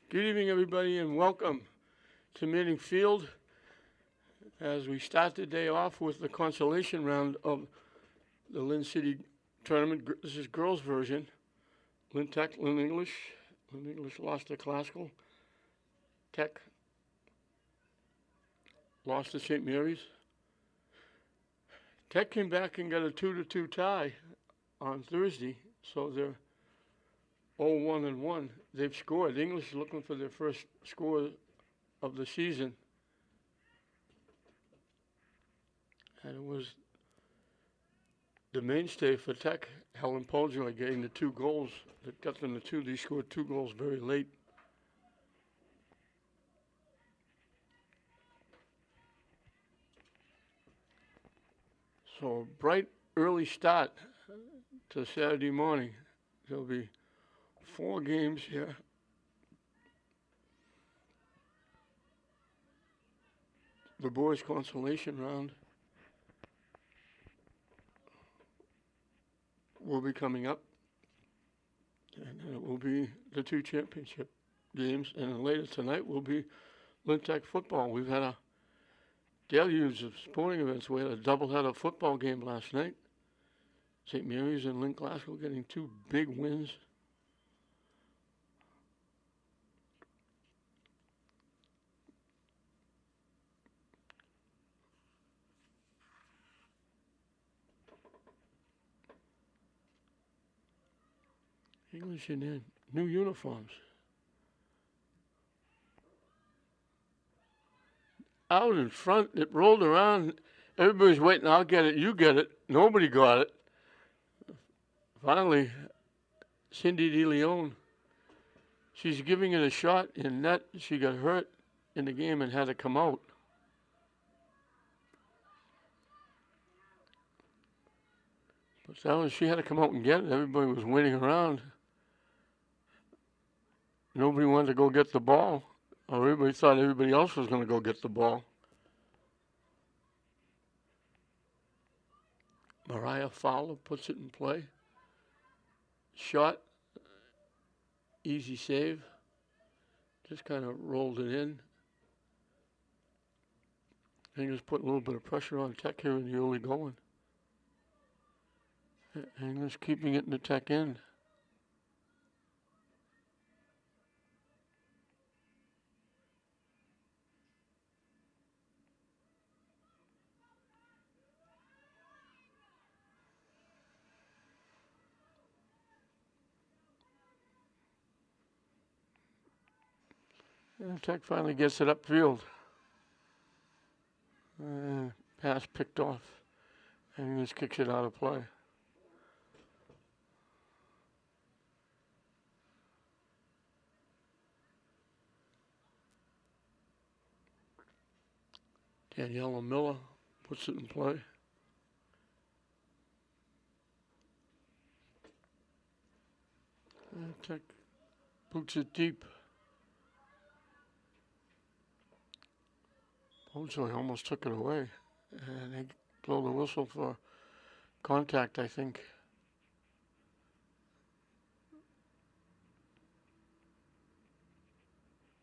Good evening, everybody, and welcome to Manning Field as we start the day off with the consolation round of the Lynn City tournament. This is girls' version. Lynn Tech, Lynn English. Lynn English lost to Classical. Tech lost to St. Mary's. Tech came back and got a 2-2 tie on Thursday, so they're 0-1-1. They've scored. English is looking for their first score of the season. And it was the mainstay for Tech, Helen Poljoy, getting the 2 goals that got them the 2. They scored 2 goals very late. So a bright early start to Saturday morning. There'll be 4 games here. The boys' consolation round will be coming up, and then it will be the 2 championship games, and then later tonight will be Lynn Tech football. We've had a deluge of sporting events. We had a doubleheader football game last night. St. Mary's and Lynn Classical getting 2 big wins. English in their new uniforms. Out in front, it rolled around. Everybody's waiting, I'll get it, you get it. Nobody got it. Finally, Cindy DeLeon, she's giving it a shot in net. She got hurt in the game and had to come out. But that was, she had to come out and get it. Everybody was waiting around. Nobody wanted to go get the ball. Or everybody thought everybody else was going to go get the ball. Mariah Fowler puts it in play. Shot. Easy save. Just kind of rolled it in. I think just put a little bit of pressure on Tech here in the early going. And just keeping it in the Tech end. And Tech finally gets it upfield. Pass picked off. And he just kicks it out of play. Daniela Miller puts it in play. And Tech boots it deep. Poljoy almost took it away. And they blow the whistle for contact, I think.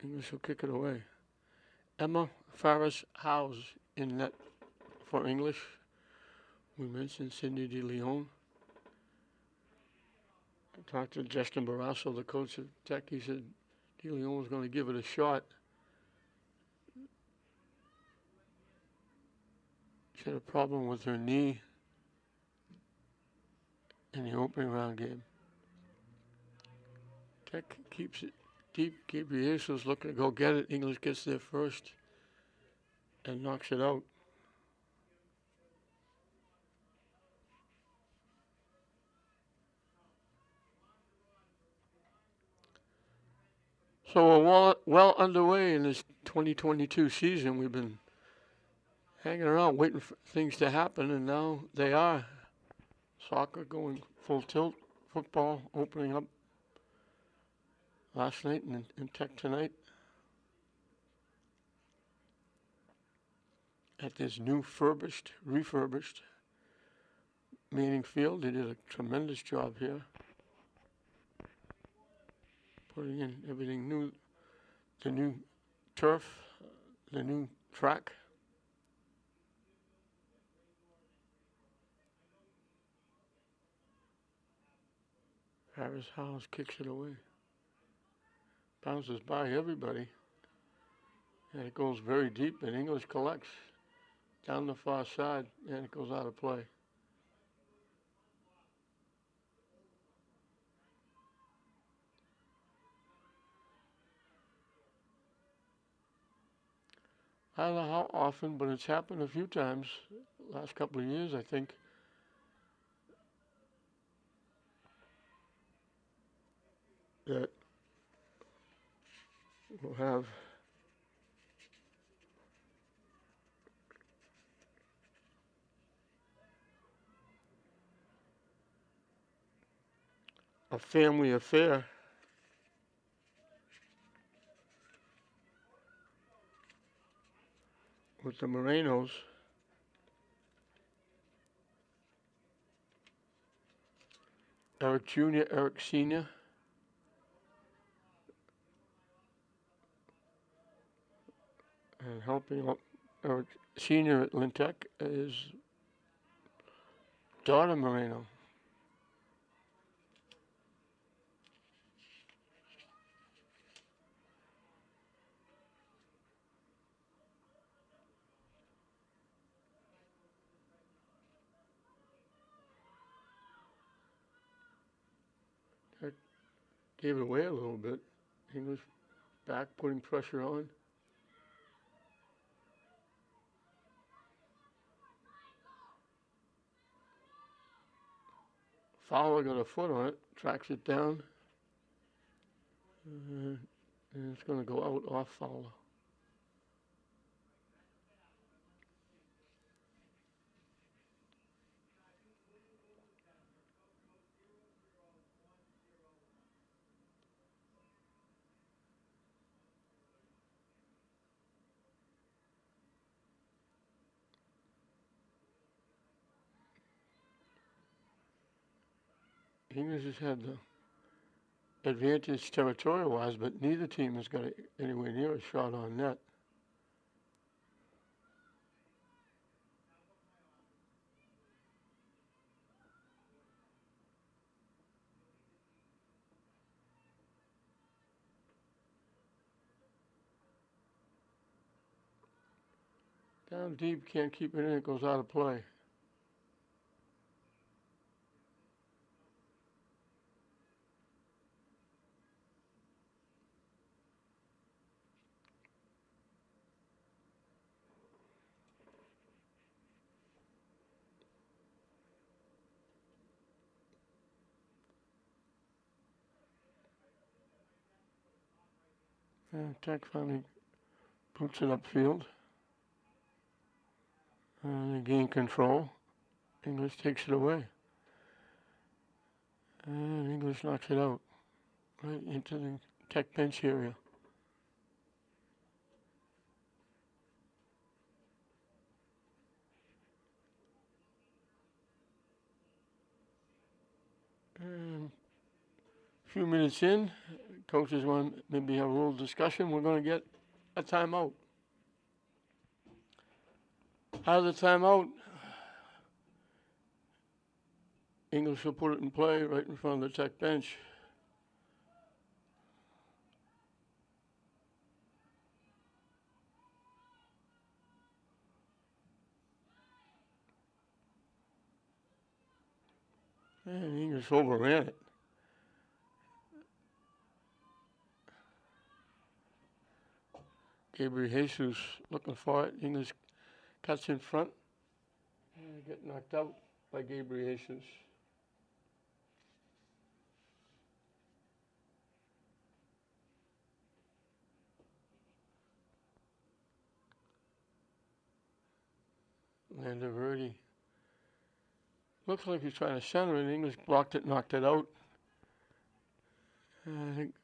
English will kick it away. Emma Farris Howes in net for English. We mentioned Cindy DeLeon. I talked to Justin Barrasso, the coach of Tech. He said DeLeon was going to give it a shot. She had a problem with her knee in the opening round game. Tech keeps it deep. Gabriel's looking to go get it. English gets there first and knocks it out. So we're well underway in this 2022 season. We've been hanging around waiting for things to happen, and now they are. Soccer going full tilt. Football opening up last night and Tech tonight. At this new refurbished Manning Field. They did a tremendous job here. Putting in everything new. the new turf, the new track. Harris House kicks it away. Bounces by everybody. And it goes very deep, and English collects down the far side, and it goes out of play. I don't know how often, but it's happened a few times last couple of years, I think. That we'll have a family affair. With the Morenos. Eric Jr., Eric Sr. And helping out Eric Sr. at Lynn Tech is daughter Moreno. That gave it away a little bit. English back, putting pressure on. Fowler got a foot on it, tracks it down. And it's going to go out off Fowler. English has had the advantage territorial-wise, but neither team has got anywhere near a shot on net. Down deep, can't keep it in, it goes out of play. And Tech finally puts it upfield. And they gain control. English takes it away. And English knocks it out. Right into the Tech bench area. And a few minutes in, coaches want to maybe have a little discussion. We're going to get a timeout. Out of the timeout, English will put it in play right in front of the Tech bench. And English overran it. Gabriel Jesus looking for it. English cuts in front. And get knocked out by Gabriel Jesus. Lander Verdi. Looks like he's trying to center it. English blocked it, knocked it out. And I think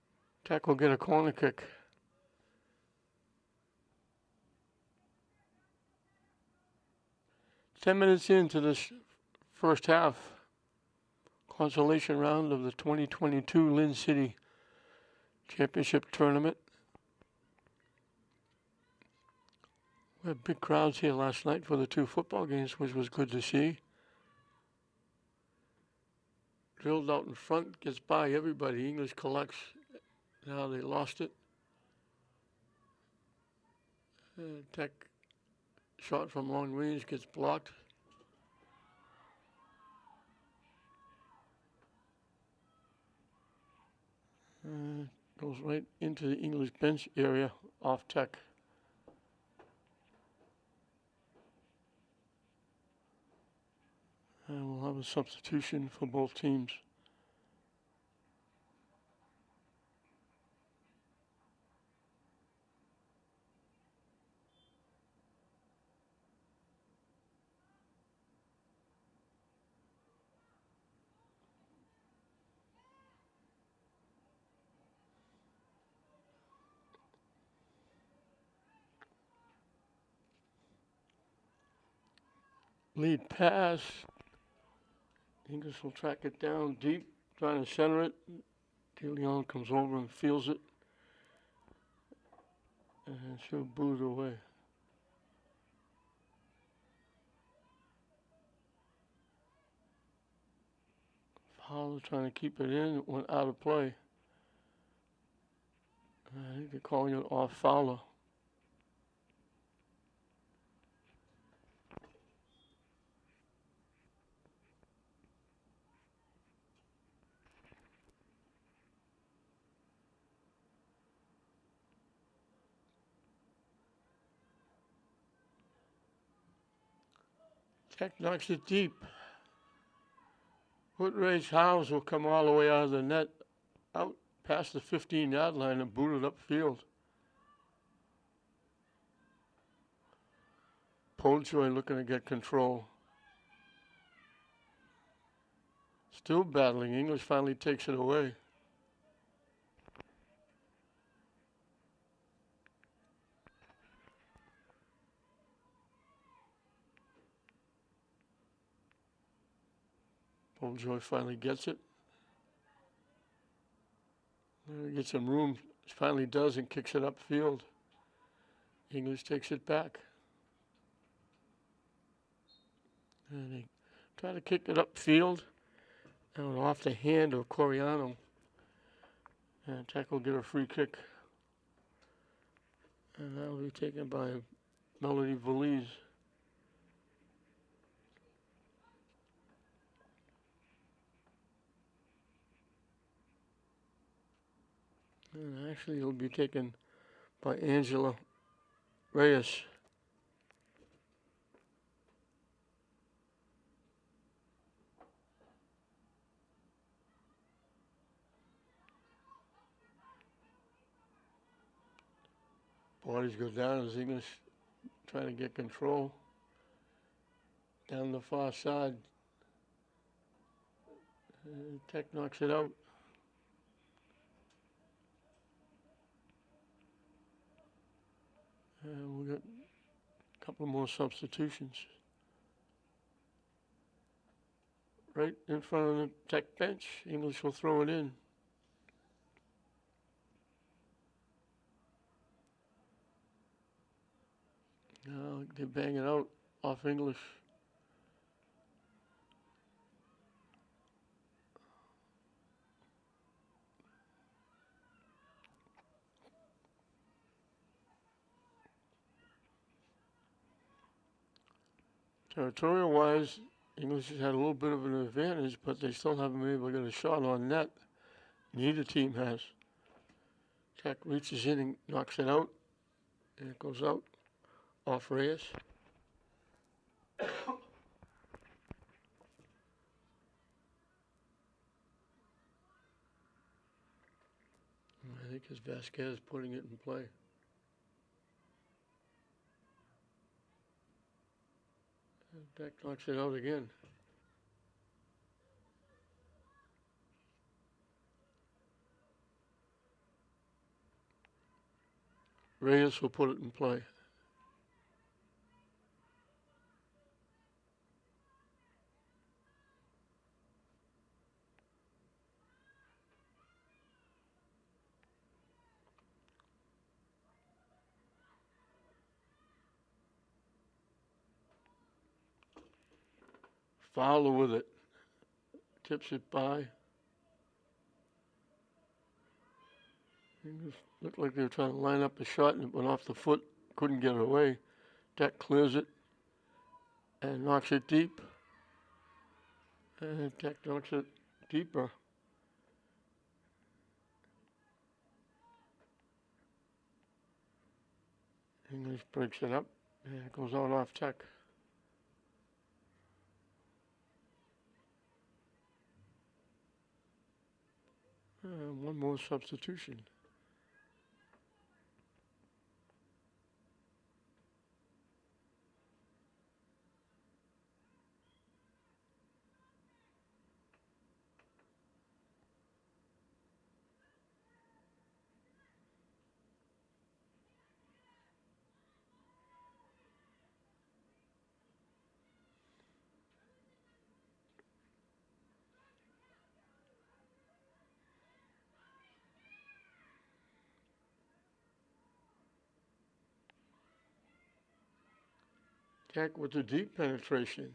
Tech will get a corner kick. Ten minutes into this first half, consolation round of the 2022 Lynn City Championship Tournament. We had big crowds here last night for the 2 football games, which was good to see. Drilled out in front, gets by everybody. English collects. Now they lost it. Tech shot from long range gets blocked. Goes right into the English bench area off Tech. And we'll have a substitution for both teams. Lead pass. English will track it down deep, trying to center it. DeLeon comes over and feels it. And she'll boot it away. Fowler trying to keep it in. It went out of play. I think they're calling it off Fowler. Tech knocks it deep. Foot race Howes will come all the way out of the net, out past the 15-yard line and boot it upfield. Poljoy looking to get control. Still battling. English finally takes it away. Poljoy finally gets it. Gets some room. Finally does and kicks it upfield. English takes it back. And they try to kick it upfield. And off the hand of Coriano. And Tech will get a free kick. And that will be taken by Melody Valise. And actually it'll be taken by Angela Reyes. Bodies go down as English trying to get control. Down the far side. Tech knocks it out. And we got a couple more substitutions. Right in front of the Tech bench. English will throw it in. Now they bang it out off English. Territorial-wise, English has had a little bit of an advantage, but they still haven't been able to get a shot on net. Neither team has. Tech reaches in and knocks it out. And it goes out off Reyes. I think it's Vasquez putting it in play. Tech knocks it out again. Reyes will put it in play. Fowler with it. Tips it by. It looked like they were trying to line up a shot and it went off the foot. Couldn't get it away. Tech clears it and knocks it deep. And Tech knocks it deeper. English breaks it up. And it goes out off Tech. One more substitution. Tech with the deep penetration.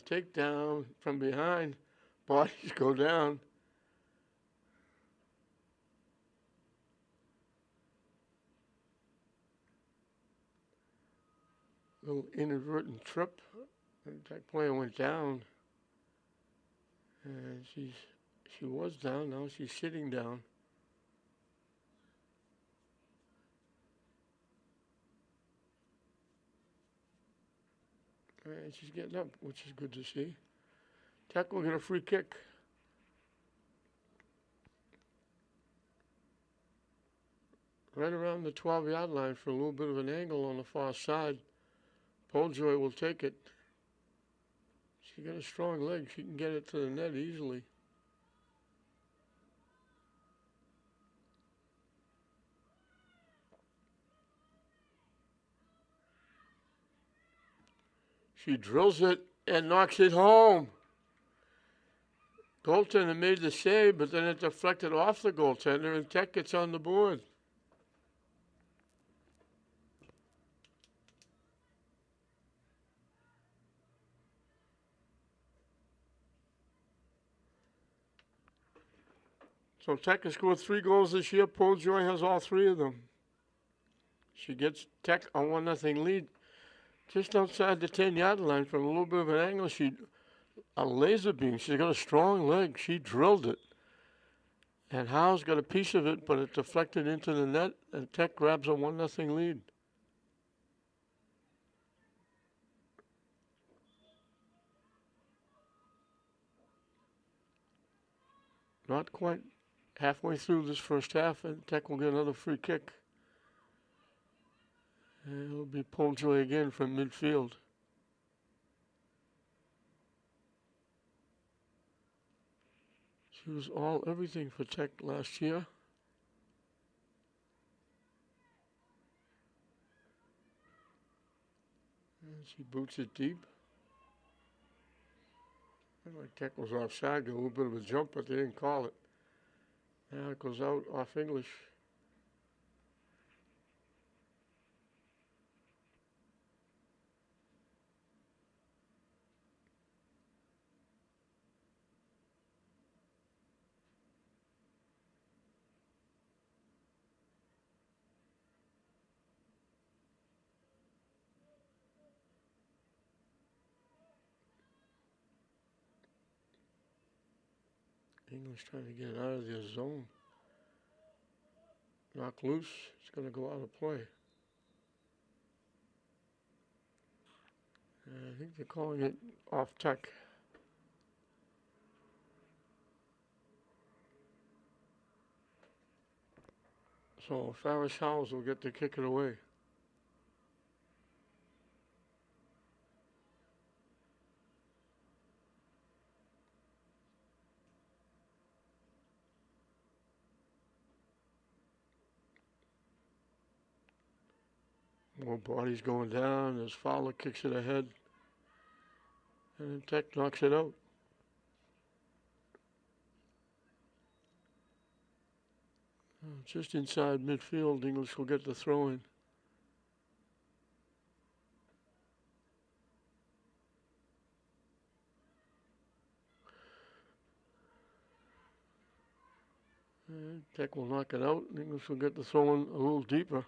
Takedown from behind. Bodies go down. Little inadvertent trip. And Tech player went down. And she was down. Now she's sitting down. And she's getting up, which is good to see. Tech will get a free kick. Right around the 12-yard line for a little bit of an angle on the far side. Poljoy will take it. She's got a strong leg. She can get it to the net easily. She drills it and knocks it home. Goaltender made the save, but then it deflected off the goaltender, and Tech gets on the board. So Tech has scored 3 goals this year. Poljoy has all 3 of them. She gets Tech a 1-0 lead. Just outside the 10-yard line from a little bit of an angle, a laser beam. She's got a strong leg. She drilled it. And Howe's got a piece of it, but it deflected into the net, and Tech grabs a 1-0 lead. Not quite halfway through this first half, and Tech will get another free kick. And it'll be Poljoy again from midfield. She was everything for Tech last year. And she boots it deep. Like Tech was offside, got a little bit of a jump, but they didn't call it. Now it goes out off English. English trying to get out of their zone. Knock loose. It's going to go out of play. I think they're calling it off Tech. So Farris Howes will get to kick it away. More bodies going down as Fowler kicks it ahead. And then Tech knocks it out. Just inside midfield, English will get the throw in. Tech will knock it out. English will get the throw in a little deeper.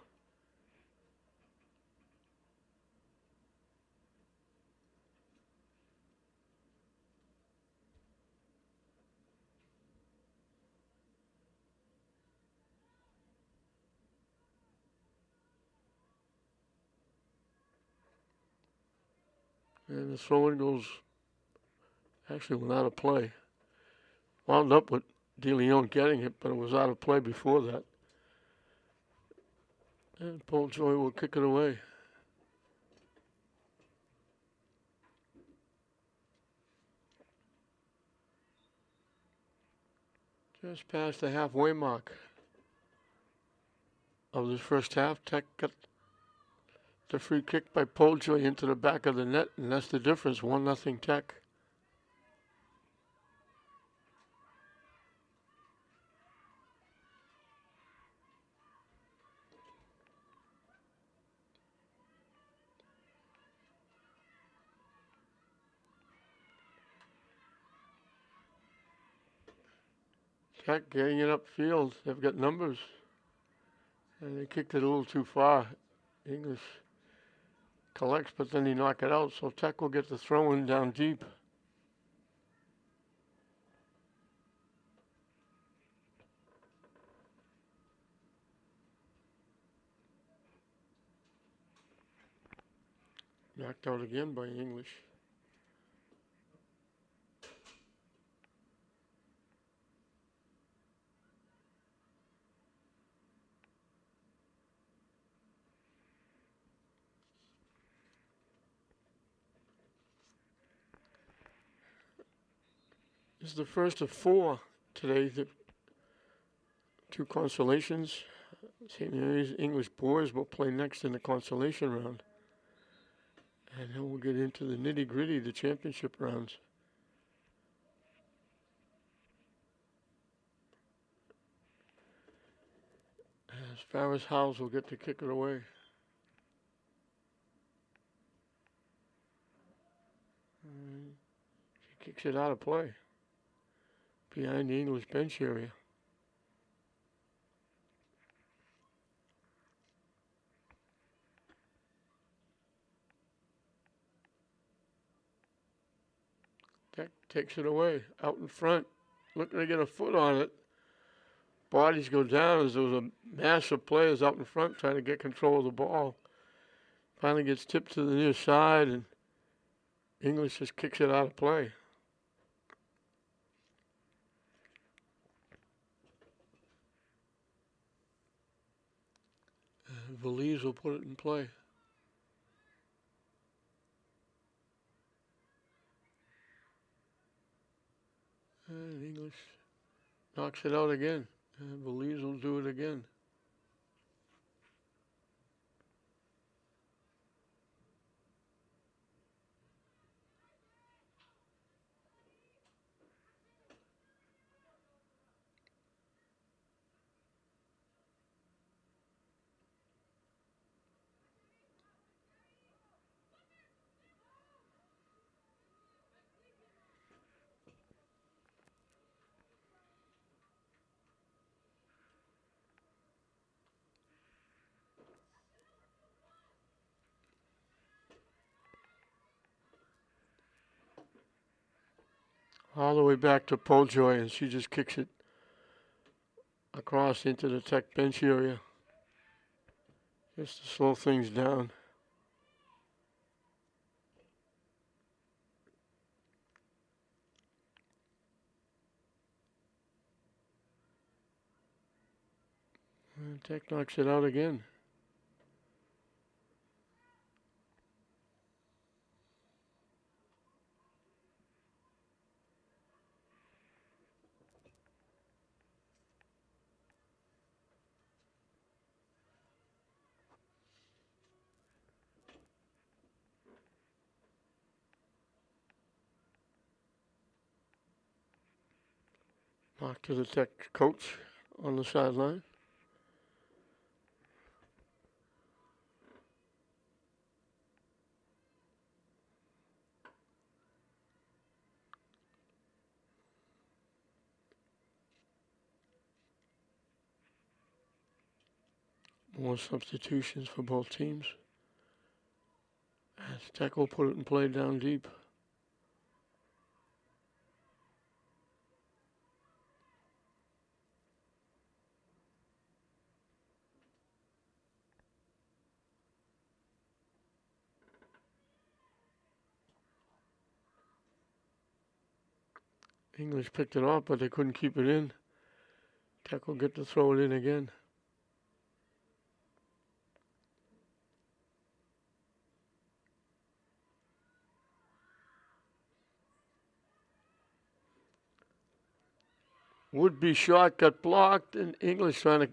And the throw-in goes, actually went out of play. Wound up with DeLeon getting it, but it was out of play before that. And Paul Joy will kick it away. Just past the halfway mark of this first half. Tech got the free kick by Poljoy into the back of the net, and that's the difference, 1-0 Tech. Tech getting it upfield. They've got numbers. And they kicked it a little too far. English collects, but then he knocked it out. So Tech will get the throw in down deep. Knocked out again by English. This is the first of 4 today. The 2 consolations. St. Mary's English boys will play next in the consolation round. And then we'll get into the nitty-gritty, the championship rounds. As far as Howes will get to kick it away. She kicks it out of play. Behind the English bench area. Tech takes it away, out in front. Looking to get a foot on it. Bodies go down as there was a mass of players out in front trying to get control of the ball. Finally gets tipped to the near side, and English just kicks it out of play. LEHS will put it in play. And English knocks it out again. And LEHS will do it again. All the way back to Poljoy, and she just kicks it across into the Tech bench area. Just to slow things down. And Tech knocks it out again. Knock to the Tech coach on the sideline. More substitutions for both teams. As Tech will put it in play down deep. English picked it off, but they couldn't keep it in. Tech will get to throw it in again. Would-be shot got blocked, and English trying to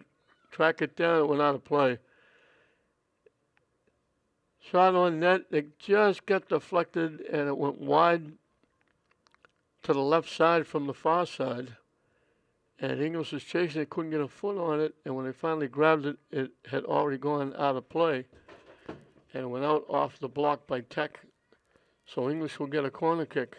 track it down. It went out of play. Shot on net. It just got deflected, and it went wide to the left side from the far side. And English was chasing it, couldn't get a foot on it, and when they finally grabbed it, it had already gone out of play. And it went out off the block by Tech. So English will get a corner kick.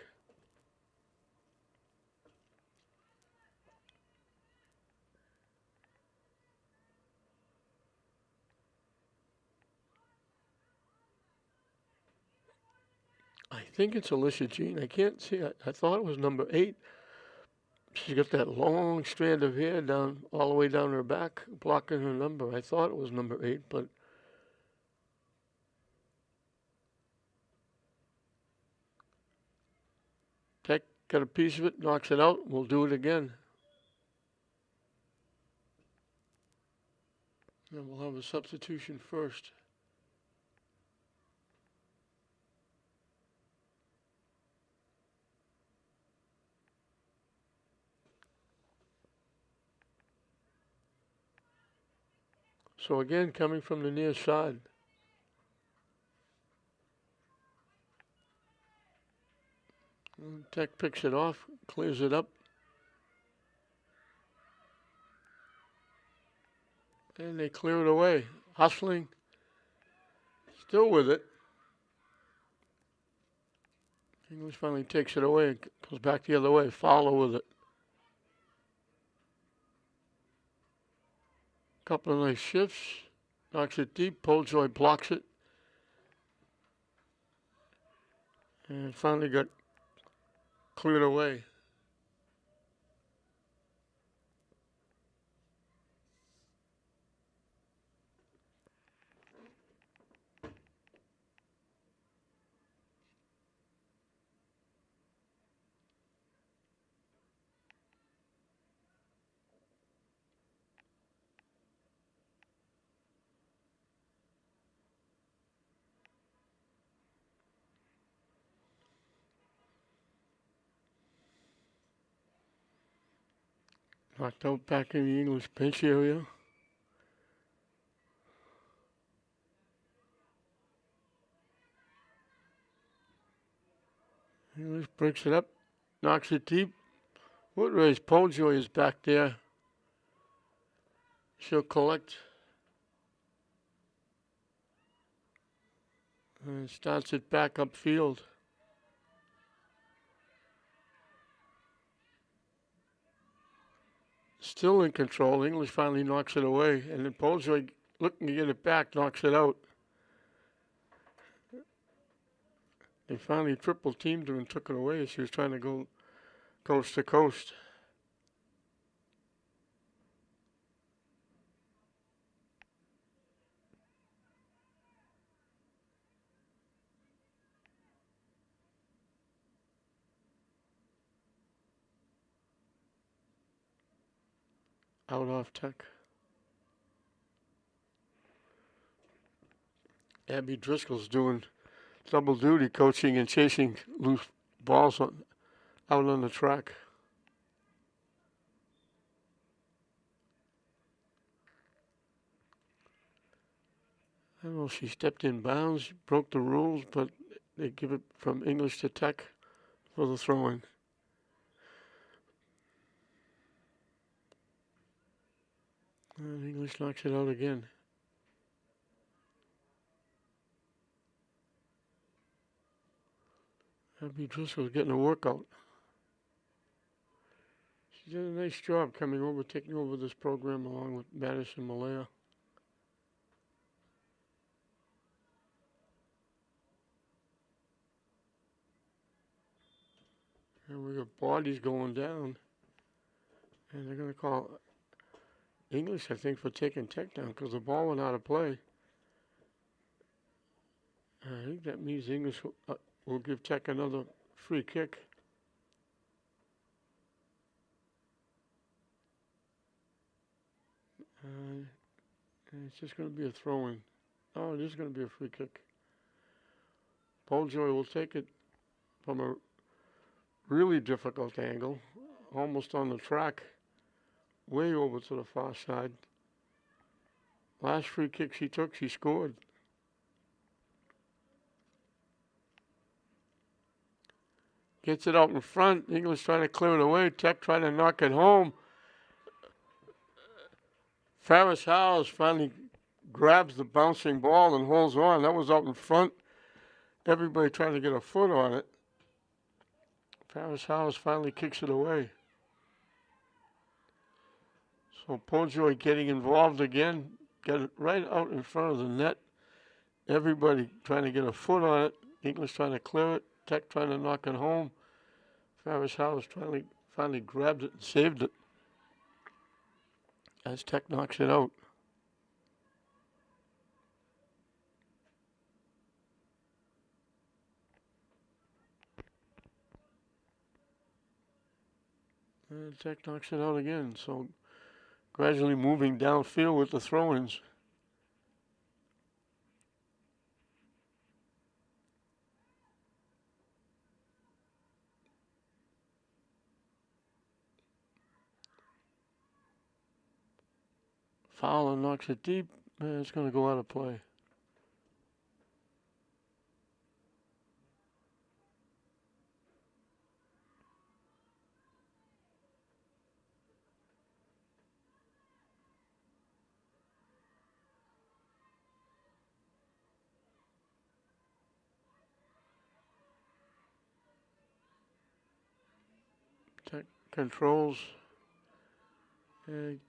I think it's Alicia Jean. I can't see. I thought it was number 8. She's got that long strand of hair down all the way down her back, blocking her number. I thought it was number 8, but Tech got a piece of it, knocks it out. We'll do it again. And we'll have a substitution first. So again, coming from the near side. Tech picks it off, clears it up. And they clear it away. Hustling. Still with it. English finally takes it away. Goes back the other way. Fowler with it. Couple of nice shifts. Knocks it deep. Poljoy blocks it. And finally got cleared away. Knocked out back in the English bench area. English breaks it up, knocks it deep. Woodridge Poljoy is back there. She'll collect. And starts it back upfield. Still in control. English finally knocks it away. And then Poljoy, looking to get it back, knocks it out. They finally triple teamed her and took it away as she was trying to go coast to coast. Out off Tech. Abby Driscoll's doing double duty, coaching and chasing loose balls out on the track. I don't know if she stepped in bounds, broke the rules, but they give it from English to Tech for the throw-in. And English knocks it out again. Abby Driscoll's getting a workout. She did a nice job coming over, taking over this program along with Madison Malaya. And we got bodies going down. And they're going to call English, I think, for taking Tech down because the ball went out of play. I think that means English will give Tech another free kick. And it's just going to be a throw-in. Oh, it is going to be a free kick. Poljoy will take it from a really difficult angle, almost on the track, way over to the far side. Last free kick she took, she scored. Gets it out in front. English trying to clear it away. Tech trying to knock it home. Ferris Howes finally grabs the bouncing ball and holds on. That was out in front. Everybody trying to get a foot on it. Ferris Howes finally kicks it away. So Poljoy getting involved again. Got it right out in front of the net. Everybody trying to get a foot on it. English trying to clear it. Tech trying to knock it home. Ferris Howes finally grabbed it and saved it as Tech knocks it out. And Tech knocks it out again. So gradually moving downfield with the throw-ins. Fowler knocks it deep, and it's going to go out of play. Tech controls, and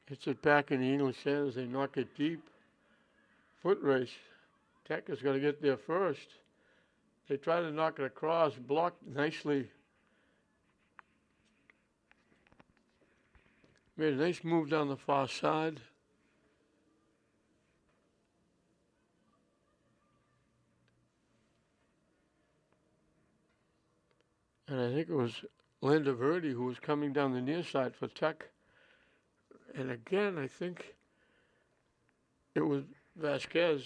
gets it back in the English end as they knock it deep. Foot race. Tech is going to get there first. They try to knock it across, blocked nicely. Made a nice move down the far side. And I think it was Lynn who was coming down the near side for Tech. And again, I think it was Vasquez,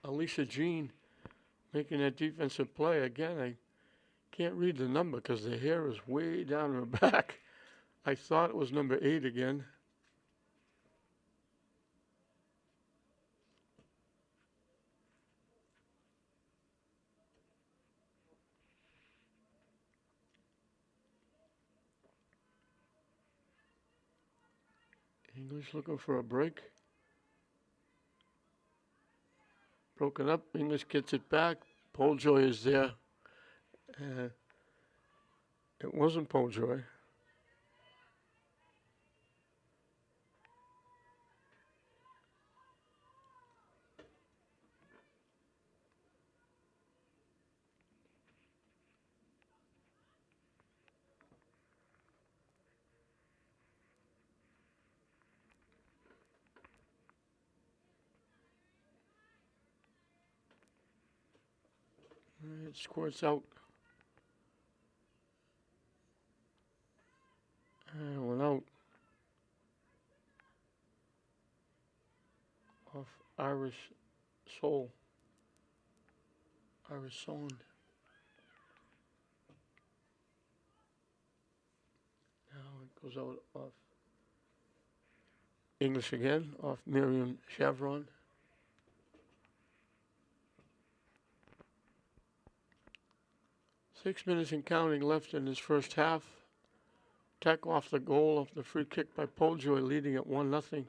Alicia Jean making that defensive play. Again, I can't read the number because the hair is way down her back. I thought it was number 8 again. English looking for a break. Broken up. English gets it back. Poljoy is there. It wasn't Poljoy. It squirts out. And went out. Off Irish Soul. Irish Song. Now it goes out off English again, off Miriam Chevron. 6 minutes and counting left in this first half. Tech off the goal of the free kick by Poljoy, leading at 1-0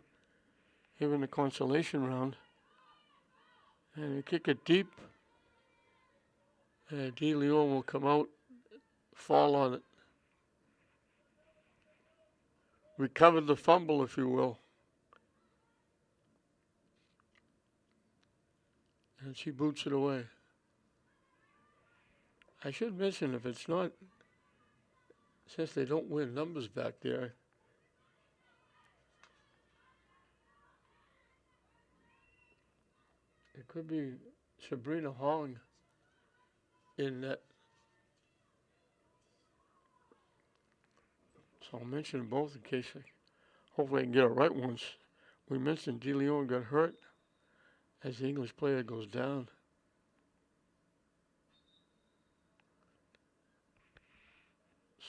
here in the consolation round. And they kick it deep. And De Leon will come out, fall on it. Recovered the fumble, if you will. And she boots it away. I should mention, if it's not, since they don't win numbers back there, it could be Sabrina Hong in that. So I'll mention both in case hopefully I can get it right once. We mentioned De Leon got hurt as the English player goes down.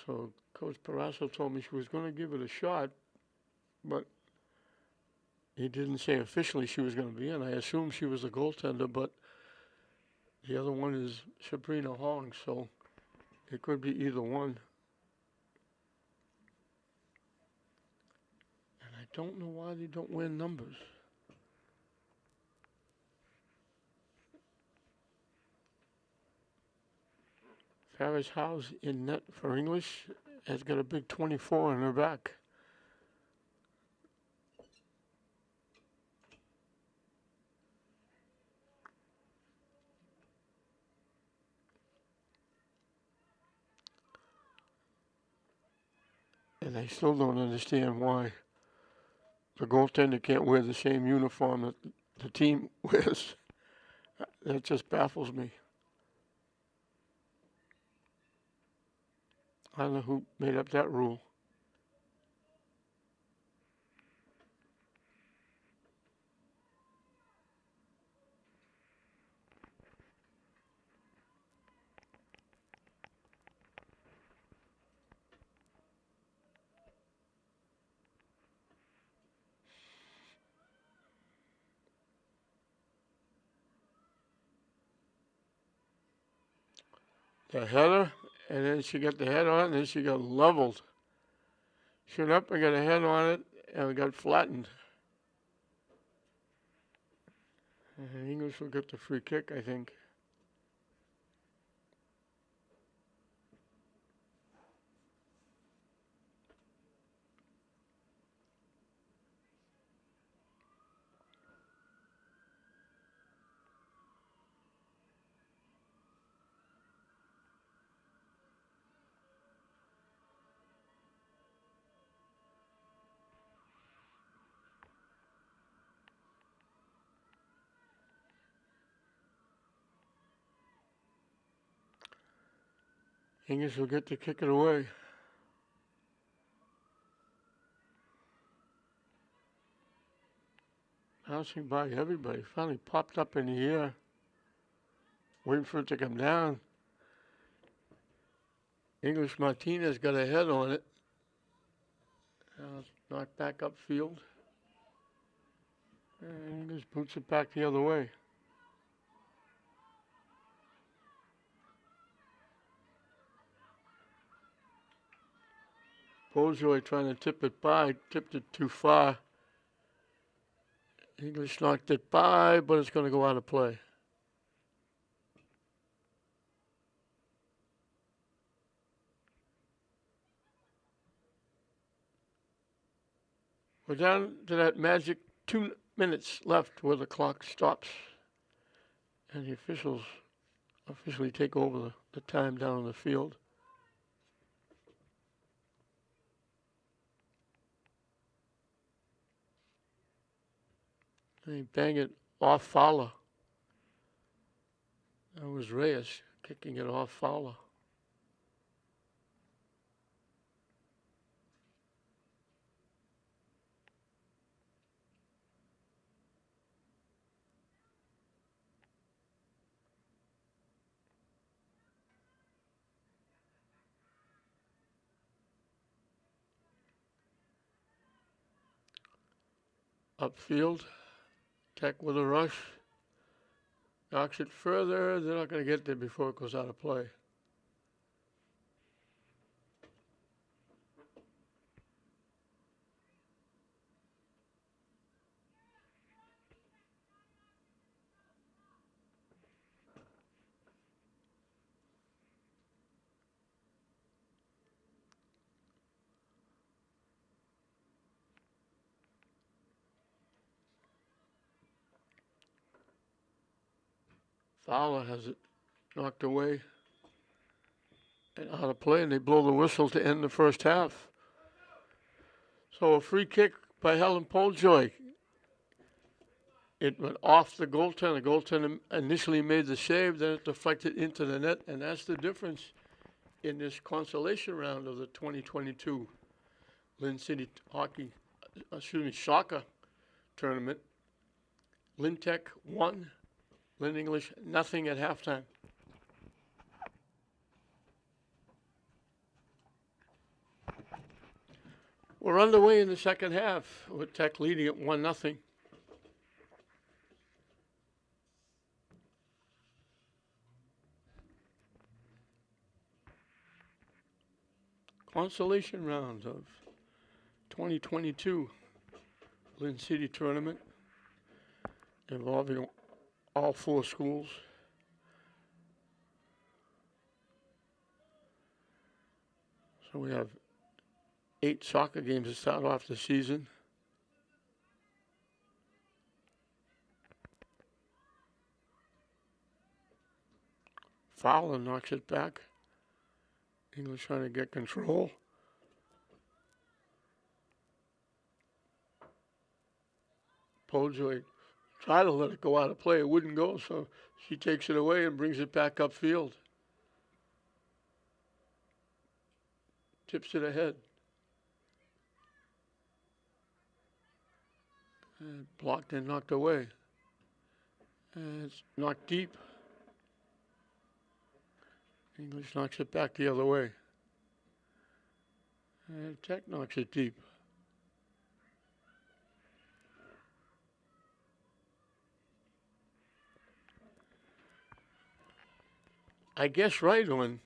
So Coach Parasso told me she was going to give it a shot, but he didn't say officially she was going to be in. I assumed she was a goaltender, but the other one is Sabrina Hong, so it could be either one. And I don't know why they don't win numbers. Ferris House in net for English has got a big 24 on her back. And I still don't understand why the goaltender can't wear the same uniform that the team wears. That just baffles me. I don't know who made up that rule. The header, and then she got the head on it, and then she got leveled. She went up and got a head on it, and it got flattened. And English will get the free kick, I think. English will get to kick it away. Bouncing by everybody. Finally popped up in the air. Waiting for it to come down. English Martinez got a head on it. Now it's knocked back upfield. And English boots it back the other way. Bojoy trying to tip it by, tipped it too far. English knocked it by, but it's going to go out of play. We're down to that magic 2 minutes left where the clock stops. And the officials officially take over the time down on the field. They bang it off Fowler. That was Reyes kicking it off Fowler. Upfield, Tech with a rush. Knocks it further. They're not going to get there before it goes out of play. Fowler has it knocked away. and out of play, and they blow the whistle to end the first half. So a free kick by Helen Poljoy. It went off the goaltender. The goaltender initially made the save, then it deflected into the net, and that's the difference in this consolation round of the 2022 Lynn City soccer tournament. Lynn Tech 1, Lynn English nothing at halftime. We're underway in the second half with Tech leading at 1-0. Consolation round of 2022 Lynn City tournament involving all 4 schools. So we have 8 soccer games to start off the season. Fowler knocks it back. English trying to get control. Poljoy tried to let it go out of play. It wouldn't go, so she takes it away and brings it back upfield. Tips it ahead. And blocked and knocked away. And it's knocked deep. English knocks it back the other way. And Tech knocks it deep. I guess right on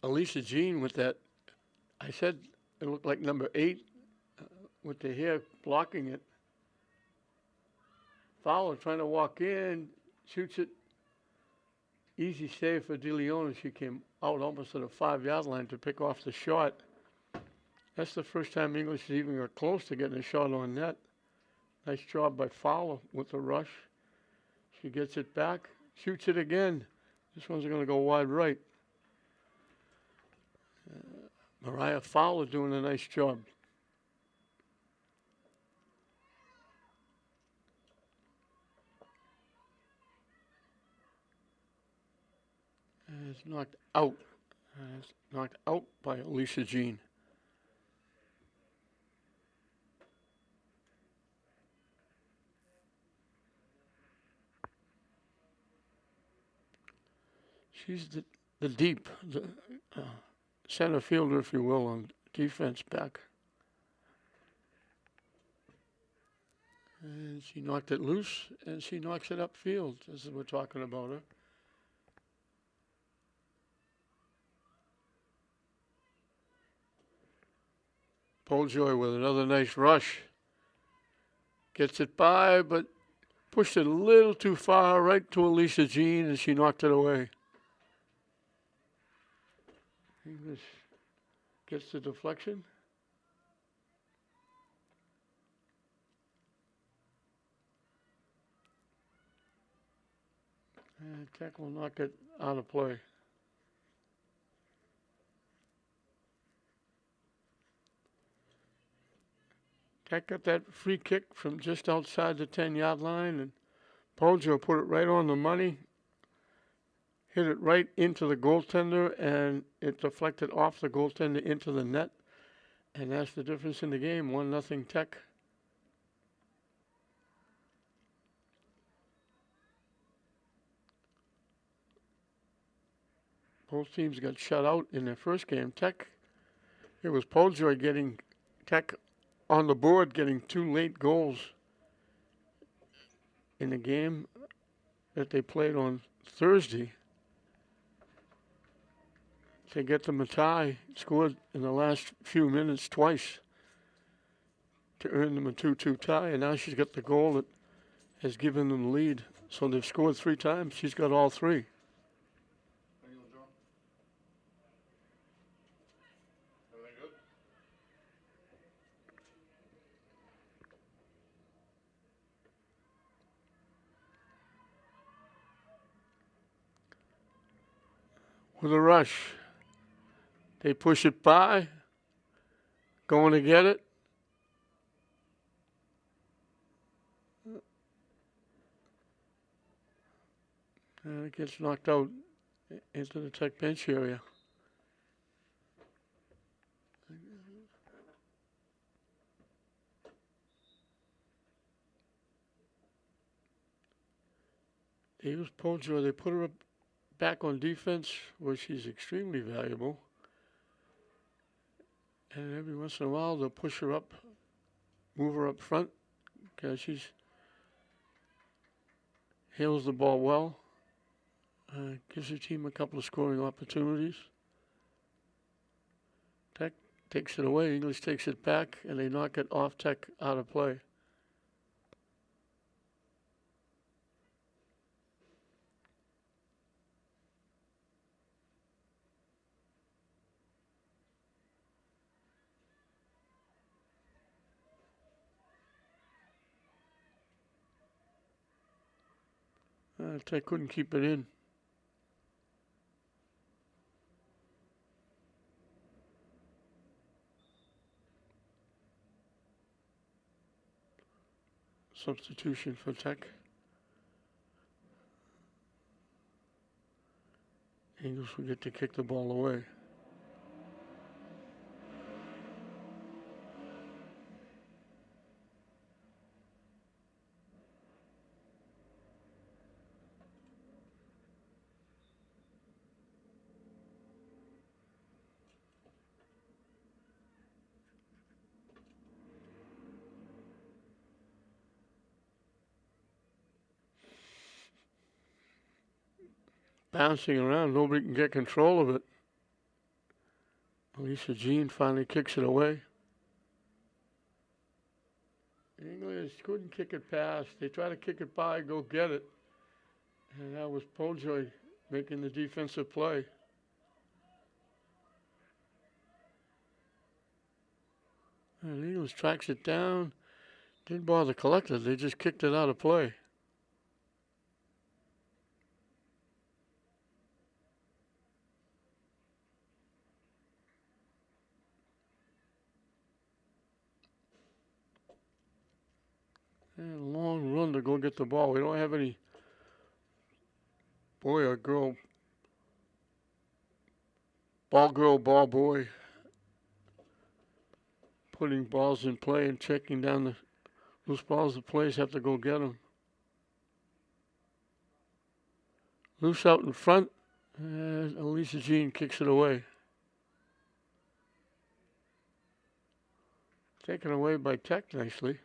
Elisa Jean with that. I said it looked like number 8 with the hair blocking it. Fowler trying to walk in, shoots it. Easy save for DeLeon. She came out almost to the 5-yard line to pick off the shot. That's the first time English has even got close to getting a shot on net. Nice job by Fowler with the rush. She gets it back, shoots it again. This one's going to go wide right. Mariah Fowler doing a nice job. And it's knocked out. It's knocked out by Elisa Jean. She's the deep, the center fielder, if you will, on defense back. And she knocked it loose, and she knocks it upfield, as we're talking about her. Poljoy with another nice rush. Gets it by, but pushed it a little too far right to Elisa Jean, and she knocked it away. English gets the deflection. And Tech will knock it out of play. Tech got that free kick from just outside the 10-yard line, and Poljoy put it right on the money. Hit it right into the goaltender, and it deflected off the goaltender into the net. And that's the difference in the game, 1-0 Tech. Both teams got shut out in their first game. Tech, it was Poljoy getting Tech on the board, getting 2 late goals in the game that they played on Thursday. They get them a tie, scored in the last few minutes twice to earn them a 2-2 tie, and now she's got the goal that has given them the lead. So they've scored 3 times. She's got all 3. with a rush. They push it by, going to get it. And it gets knocked out into the Tech bench area. They use Pojo. They put her up back on defense, where she's extremely valuable. And every once in a while, they'll push her up, move her up front, because she's handles the ball well. Gives her team a couple of scoring opportunities. Tech takes it away. English takes it back, and they knock it off Tech out of play. Tech couldn't keep it in. Substitution for Tech. English will get to kick the ball away. Bouncing around, nobody can get control of it. Lisa Jean finally kicks it away. English couldn't kick it past. They try to kick it by, go get it. And that was Pojoy making the defensive play. And English tracks it down. Didn't bother collect it. They just kicked it out of play. And a long run to go get the ball. We don't have any boy or girl, ball boy, putting balls in play and checking down the loose balls. The players have to go get them. Loose out in front, and Elisa Jean kicks it away. Taken away by Tech nicely.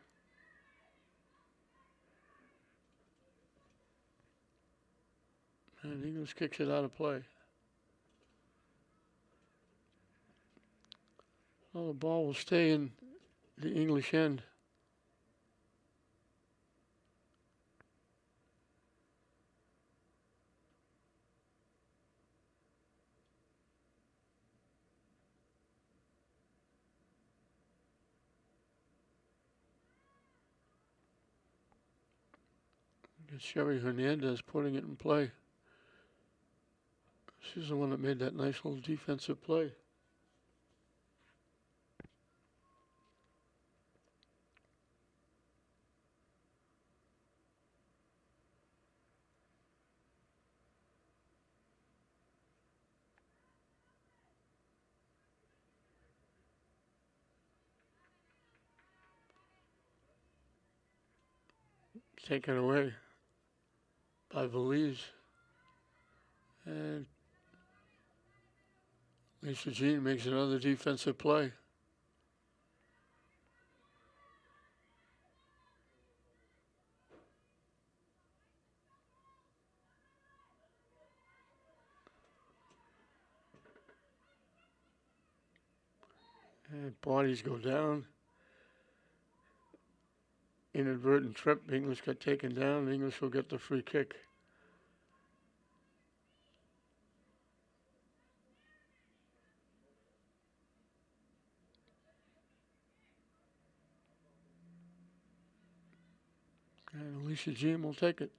And English kicks it out of play. Well, the ball will stay in the English end. Sherry Hernandez putting it in play. She's the one that made that nice little defensive play. Taken away by Valise. And Lisa Jean makes another defensive play. And bodies go down. Inadvertent trip. English got taken down. English will get the free kick. And Alicia Jean will take it.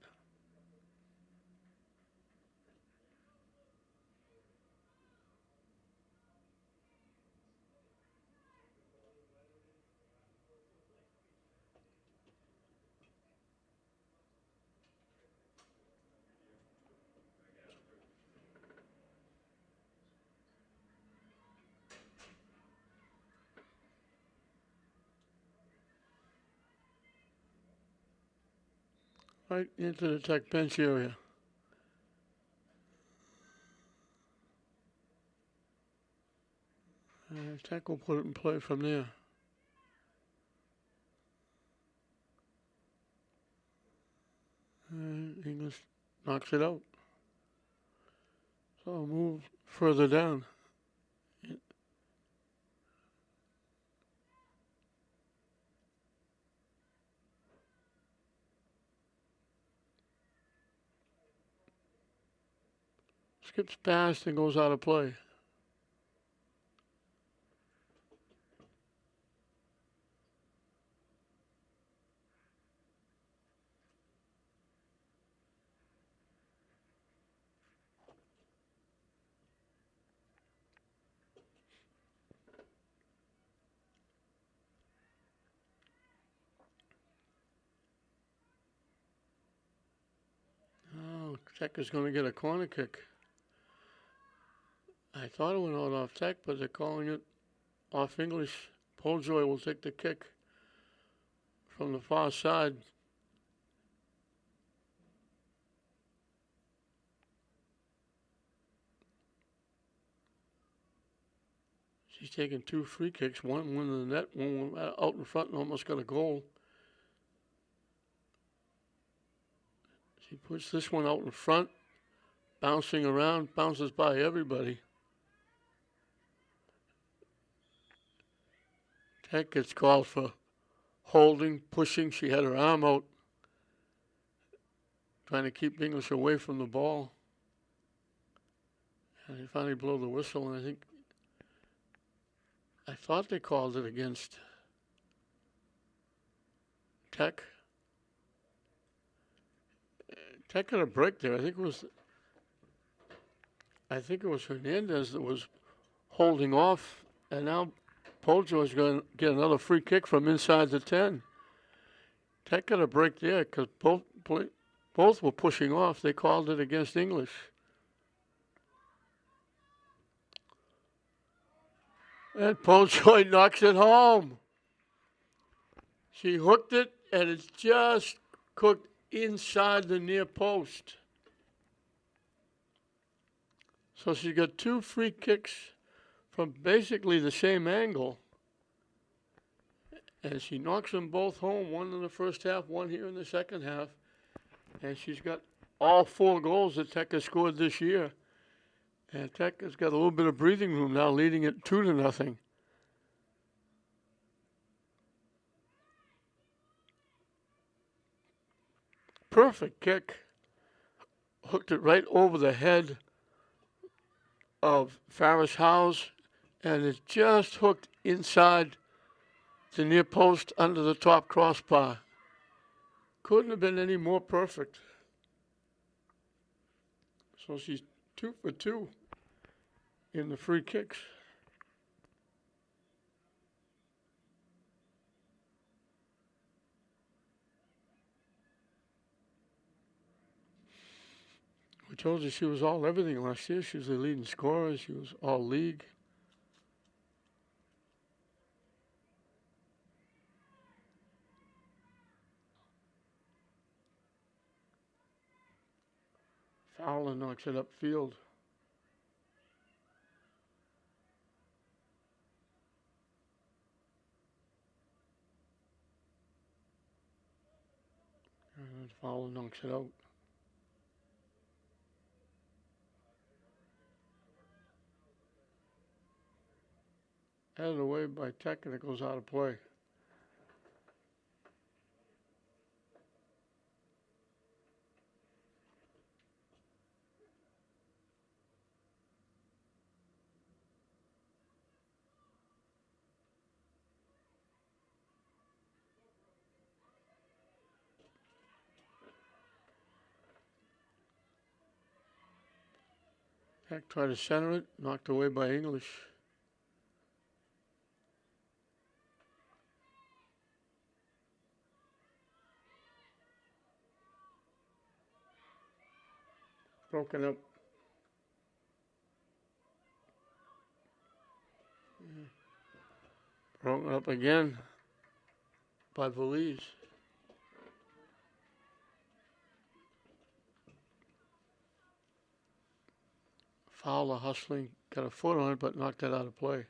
right into the Tech bench area. Tech will put it in play from there. English knocks it out. So I'll move further down. Skips past and goes out of play. Oh, Tech is going to get a corner kick. I thought it went out off Tech, but they're calling it off English. Poljoy will take the kick from the far side. She's taken 2 free kicks. One went in the net, one went out in front and almost got a goal. She puts this one out in front, bouncing around, bounces by everybody. Tech gets called for holding, pushing. She had her arm out, trying to keep English away from the ball. And they finally blow the whistle, and I thought they called it against Tech. Tech had a break there. I think it was Hernandez that was holding off, and now Poljo is going to get another free kick from inside the 10. Tech got a break there because both were pushing off. They called it against English. And Poljoy knocks it home. She hooked it, and it's just cooked inside the near post. So she got 2 free kicks from basically the same angle. And she knocks them both home, one in the first half, one here in the second half. And she's got all 4 goals that Tech has scored this year. And Tech has got a little bit of breathing room now, leading it 2-0. Perfect kick. Hooked it right over the head of Farris House, and it just hooked inside the near post under the top crossbar. Couldn't have been any more perfect. So she's 2 for 2 in the free kicks. We told you she was all everything last year. She was the leading scorer. She was all league. Fowler knocks it upfield. And Fowler knocks it out. Headed away by Tech, and it goes out of play. Tech tried to center it, knocked away by English. Broken up. Broken up again by Valise. Fowler hustling, got a foot on it, but knocked it out of play.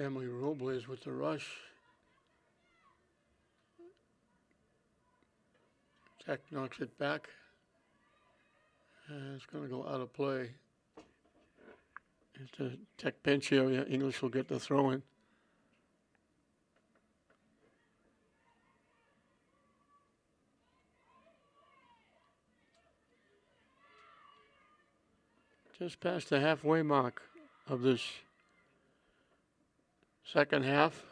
Emily Robles with the rush. Tech knocks it back. And it's going to go out of play. It's the Tech bench area. English will get the throw in. Just past the halfway mark of this second half.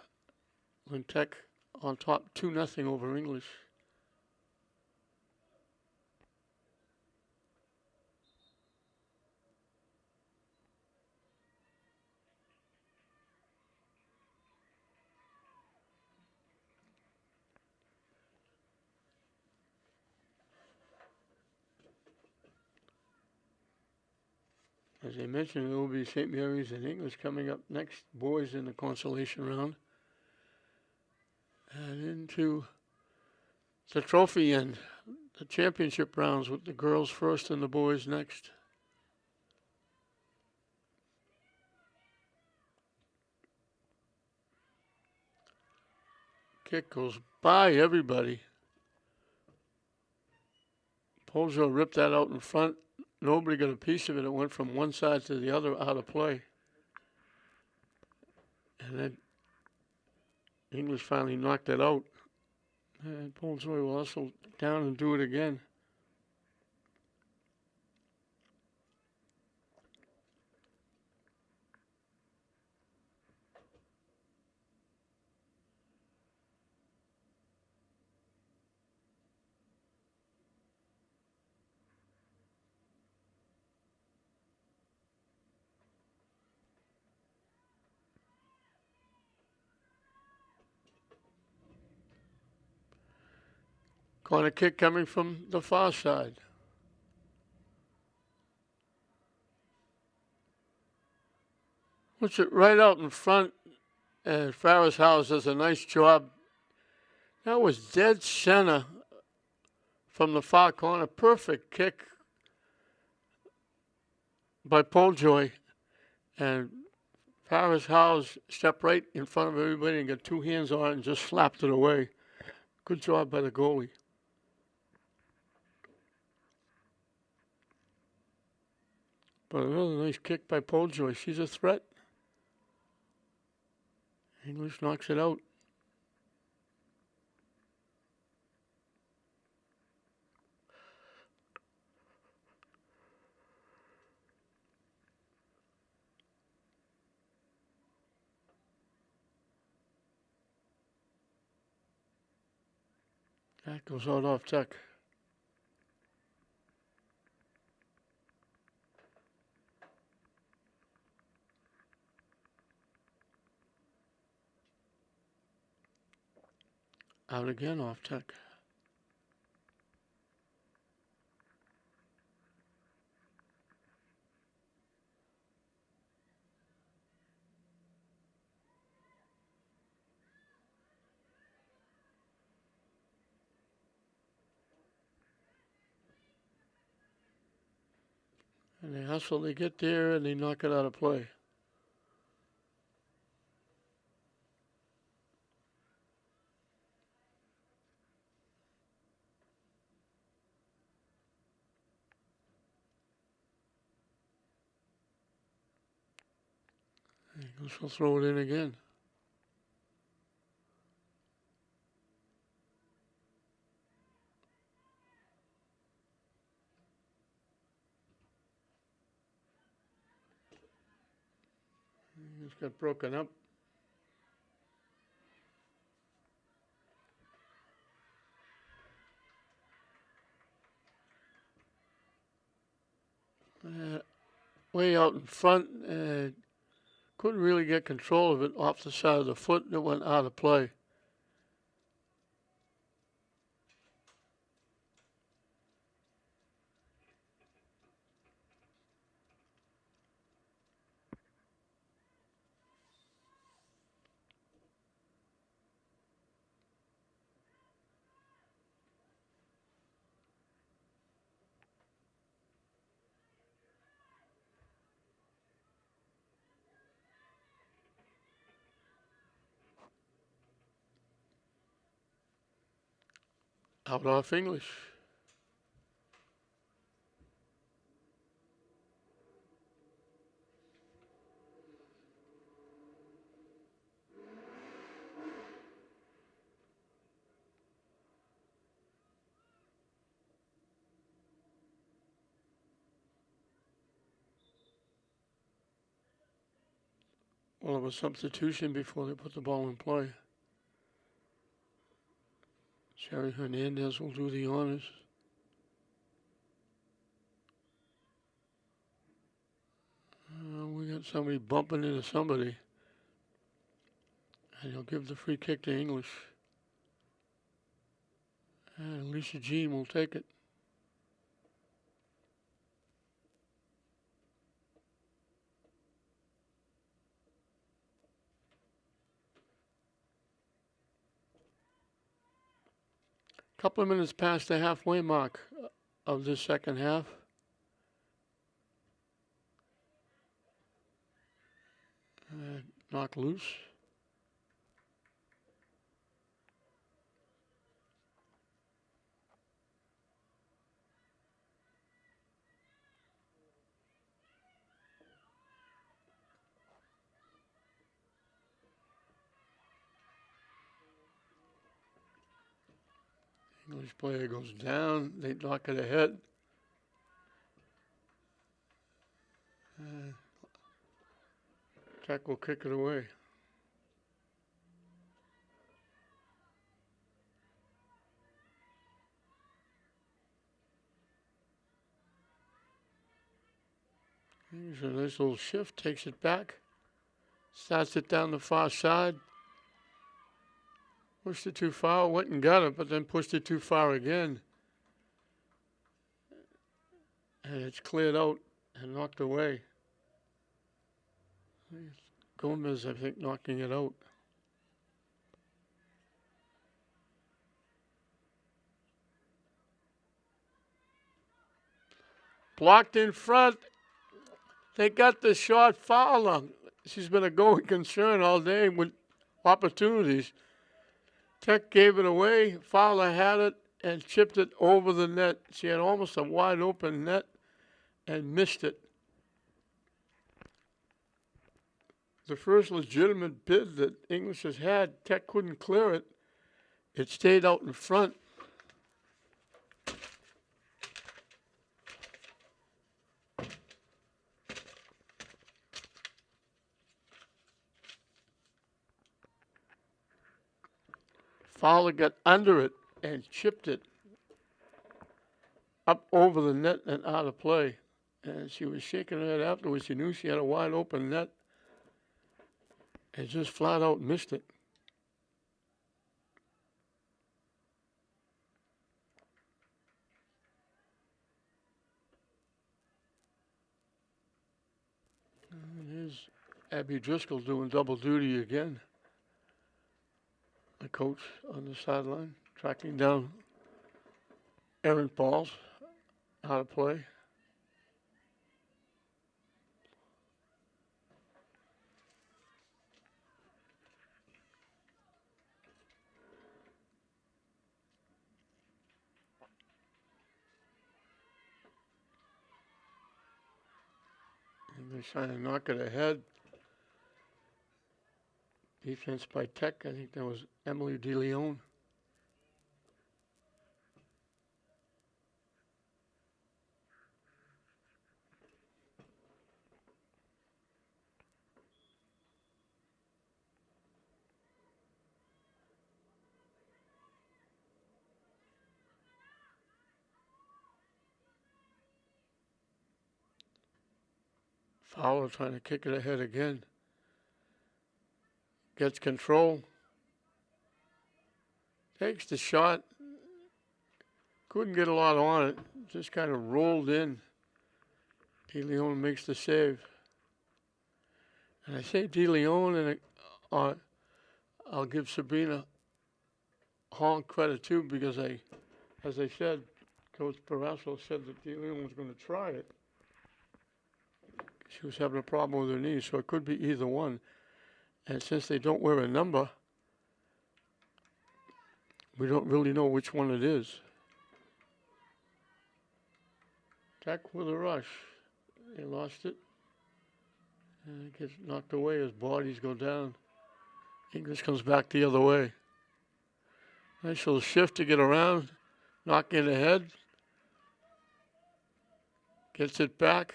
Lynn Tech on top 2-0 over English. As I mentioned, it will be St. Mary's and English coming up next, boys in the consolation round. And into the trophy and the championship rounds with the girls first and the boys next. Kick goes by everybody. Polzo ripped that out in front. Nobody got a piece of it. It went from one side to the other out of play. And then English finally knocked it out. And Polzo will also down and do it again. Corner kick coming from the far side. Puts it right out in front, and Farris House does a nice job. That was dead center from the far corner. Perfect kick by Poljoy. And Farris House stepped right in front of everybody and got two hands on it and just slapped it away. Good job by the goalie. But another nice kick by Poljoy. She's a threat. English knocks it out. That goes out off Tech. Out again off Tech. And they hustle, they get there, and they knock it out of play. English will throw it in again. It's got broken up. Way out in front, couldn't really get control of it off the side of the foot, and it went out of play. Out off English. Well, it was substitution before they put the ball in play. Sherry Hernandez will do the honors. We got somebody bumping into somebody. And he'll give the free kick to English. And Alicia Jean will take it. Couple of minutes past the halfway mark of this second half. Knocked loose. English player goes down. They knock it ahead. Tech will kick it away. Here's a nice little shift. Takes it back. Starts it down the far side. Pushed it too far. Went and got it, but then pushed it too far again. And it's cleared out and knocked away. Gomez, I think, knocking it out. Blocked in front. They got the shot foul on. She's been a going concern all day with opportunities. Tech gave it away. Fowler had it and chipped it over the net. She had almost a wide open net and missed it. The first legitimate bid that English has had, Tech couldn't clear it. It stayed out in front. Fowler got under it and chipped it up over the net and out of play. And she was shaking her head afterwards. She knew she had a wide open net and just flat out missed it. And here's Abby Driscoll doing double duty again. The coach on the sideline, tracking down errant balls out of play. And they're trying to knock it ahead. Defense by Tech. I think that was Emily DeLeon. Fowler trying to kick it ahead again. Gets control. Takes the shot. Couldn't get a lot on it. Just kind of rolled in. DeLeon makes the save. And I say DeLeon, and I'll give Sabrina Hall credit too, because as I said, Coach Barrasso said that DeLeon was going to try it. She was having a problem with her knee, so it could be either one. And since they don't wear a number, we don't really know which one it is. Tech with a rush. They lost it. And it gets knocked away as bodies go down. English comes back the other way. Nice little shift to get around. Knock in ahead. Gets it back.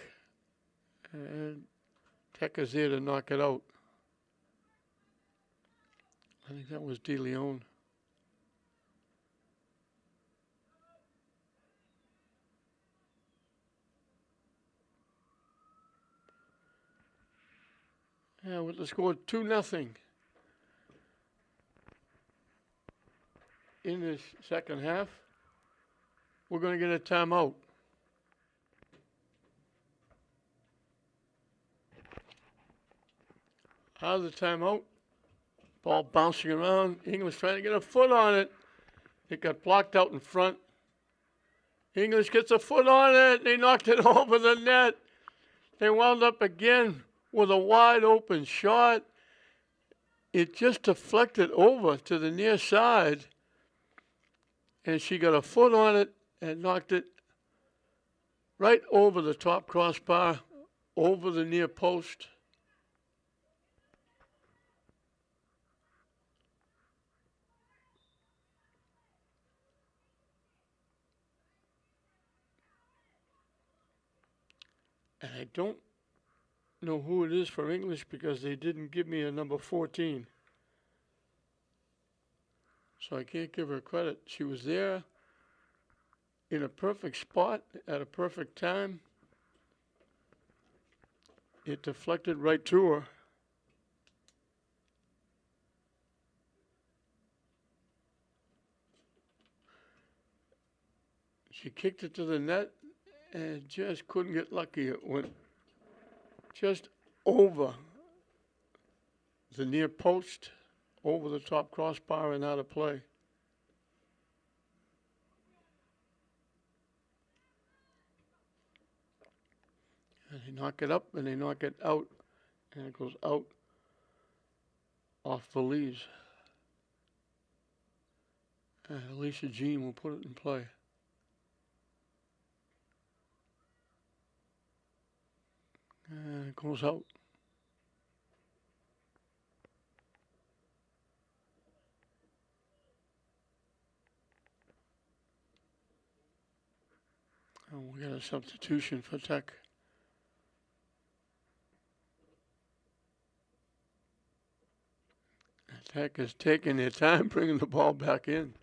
And Tech is there to knock it out. I think that was DeLeon. Yeah, with the score 2-0 in this second half, we're going to get a timeout. Out of the timeout, ball bouncing around. English trying to get a foot on it. It got blocked out in front. English gets a foot on it. They knocked it over the net. They wound up again with a wide open shot. It just deflected over to the near side. And she got a foot on it and knocked it right over the top crossbar, over the near post. And I don't know who it is for English because they didn't give me a number 14. So I can't give her credit. She was there in a perfect spot at a perfect time. It deflected right to her. She kicked it to the net and just couldn't get lucky. It went just over the near post, over the top crossbar and out of play. And they knock it up and they knock it out, and it goes out off the leaves. And Alicia Jean will put it in play. And it goes out. And we got a substitution for Tech. And Tech is taking their time bringing the ball back in.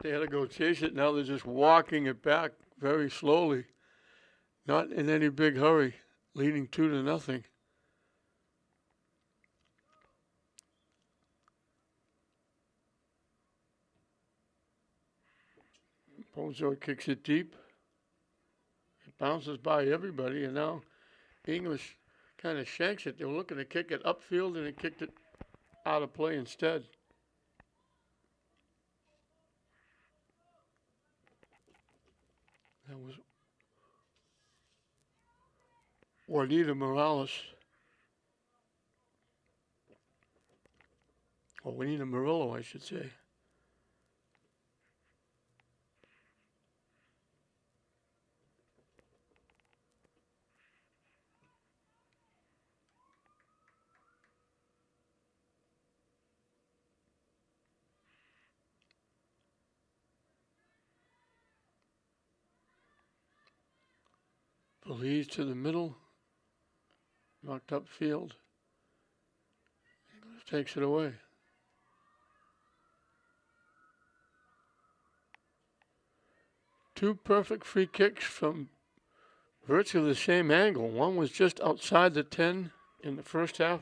They had to go chase it. Now they're just walking it back very slowly. Not in any big hurry, leading 2-0. Bozo kicks it deep. It bounces by everybody, and now English kind of shanks it. They were looking to kick it upfield, and it kicked it out of play instead. That was Juanita Morales. Or Juanita Murillo, I should say. Belize to the middle. Knocked upfield. English takes it away. Two perfect free kicks from virtually the same angle. One was just outside the 10 in the first half.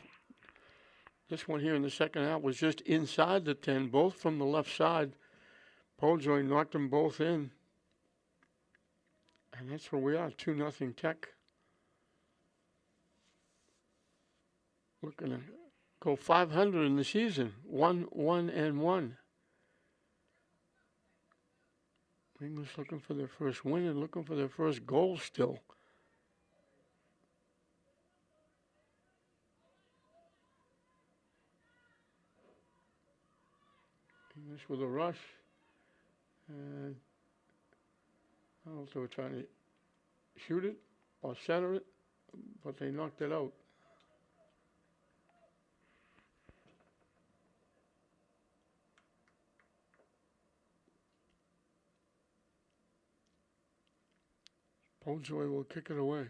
This one here in the second half was just inside the 10, both from the left side. Pojoy knocked them both in. And that's where we are, 2-0 Tech. Looking to go 500 in the season, 1-1-1. English looking for their first win and looking for their first goal still. English with a rush. And I don't know if they were trying to shoot it or center it, but they knocked it out. Pojoy will kick it away.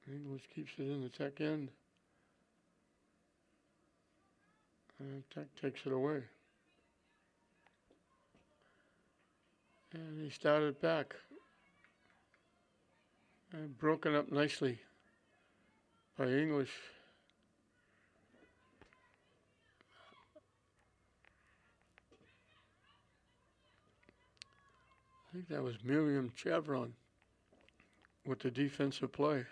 English keeps it in the Tech end. And Tech takes it away. And he started back. And broken up nicely by English. I think that was Miriam Chevron with the defensive play.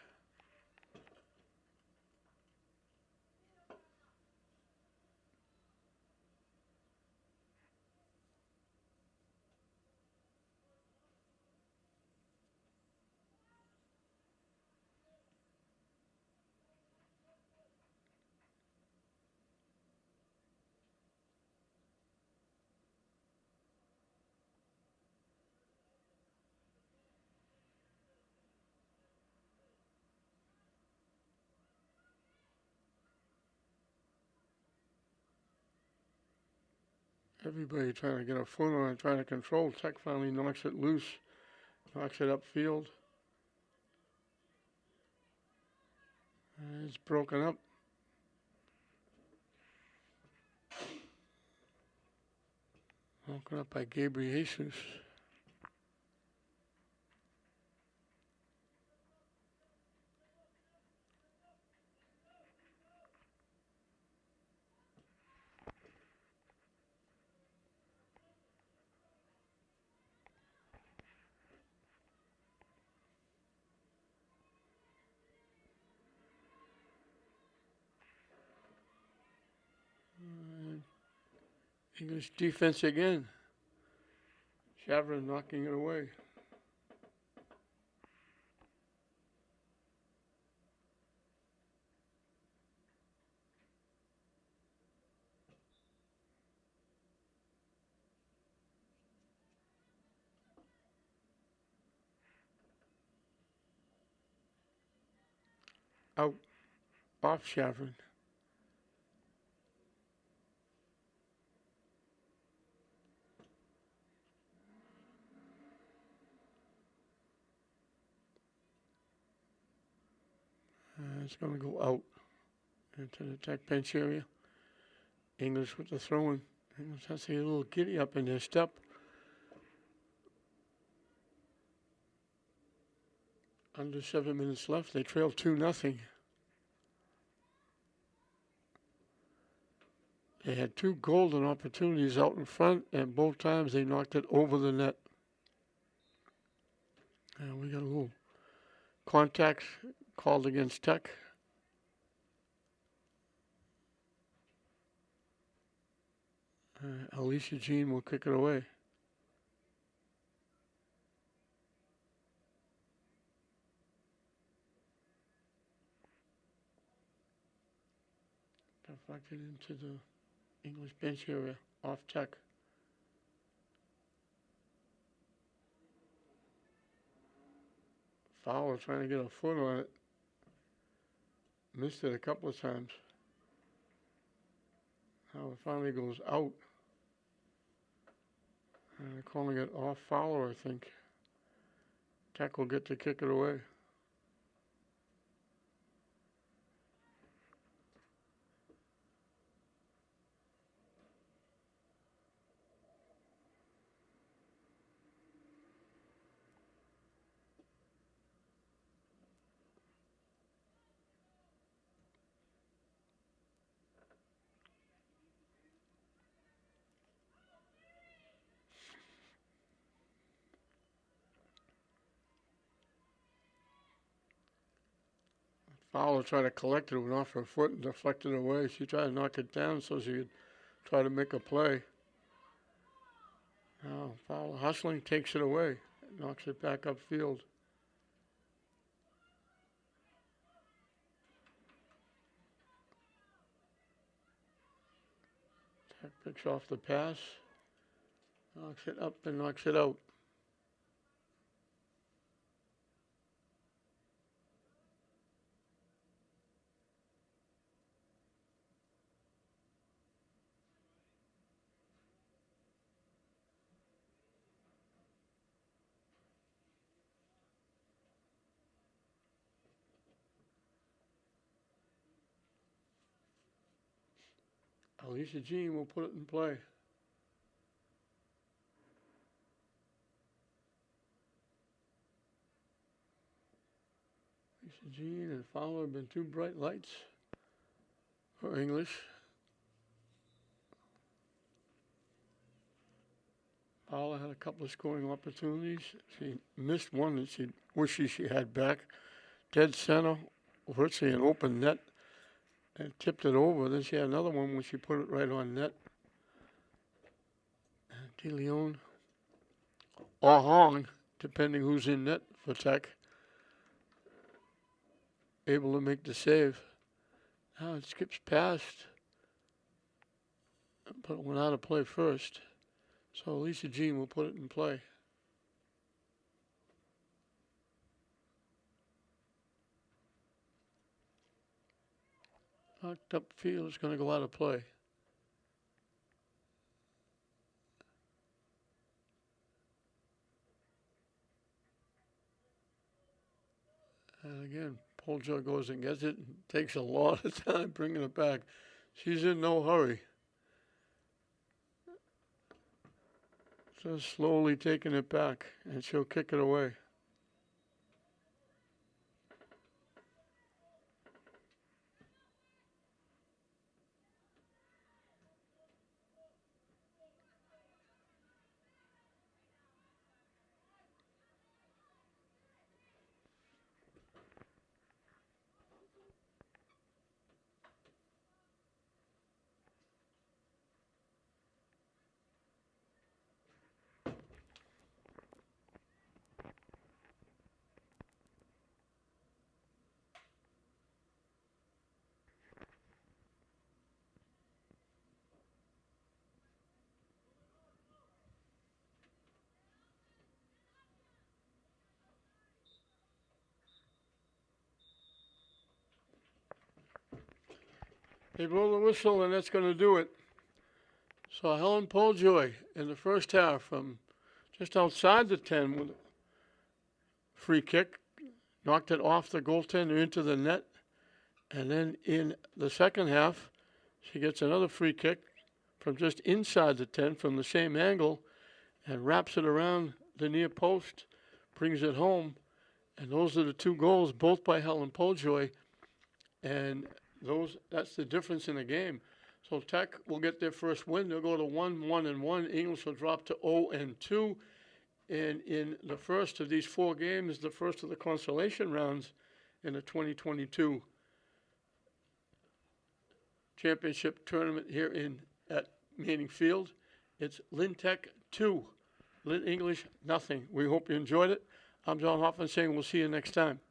Everybody trying to get a foot on it, trying to control. Tech finally knocks it loose, knocks it upfield. And it's broken up. Broken up by Gabriel Jesus. English defense again. Chevron knocking it away. Out. Off Chevron. It's going to go out into the Tech bench area. English with the throw-in. English has to get a little giddy up in their step. Under 7 minutes left. They trail 2-0. They had two golden opportunities out in front, and both times they knocked it over the net. And we got a little contact called against Tech. Alicia Jean will kick it away. Deflected into the English bench area, off Tech. Fowler trying to get a foot on it. Missed it a couple of times. Now it finally goes out. And they're calling it off Fowler, I think. Tech will get to kick it away. Fowler tried to collect it, went off her foot and deflected away. She tried to knock it down so she could try to make a play. Now Fowler hustling, takes it away, knocks it back upfield. Tech picks off the pass, knocks it up and knocks it out. Alicia Jean will put it in play. Alicia Jean and Fowler have been two bright lights for English. Fowler had a couple of scoring opportunities. She missed one that she wishes she had back. Dead center, virtually an open net, and tipped it over. Then she had another one when she put it right on net. De Leon or Hong, depending who's in net for Tech, able to make the save. Now it skips past, but it went out of play first. So Lisa Jean will put it in play. Knocked upfield, is going to go out of play. And again, Poljo goes and gets it. And takes a lot of time bringing it back. She's in no hurry. Just slowly taking it back, and she'll kick it away. They blow the whistle, and that's going to do it. So Helen Poljoy in the first half from just outside the 10 with a free kick, knocked it off the goaltender into the net. And then in the second half, she gets another free kick from just inside the 10 from the same angle and wraps it around the near post, brings it home. And those are the two goals, both by Helen Poljoy. And that's the difference in the game. So Tech will get their first win. They'll go to 1-1-1. English will drop to 0-2. And in the first of these four games, the first of the consolation rounds in the 2022 championship tournament here at Manning Field, it's Lynn Tech 2, Lynn English nothing. We hope you enjoyed it. I'm John Hoffman saying we'll see you next time.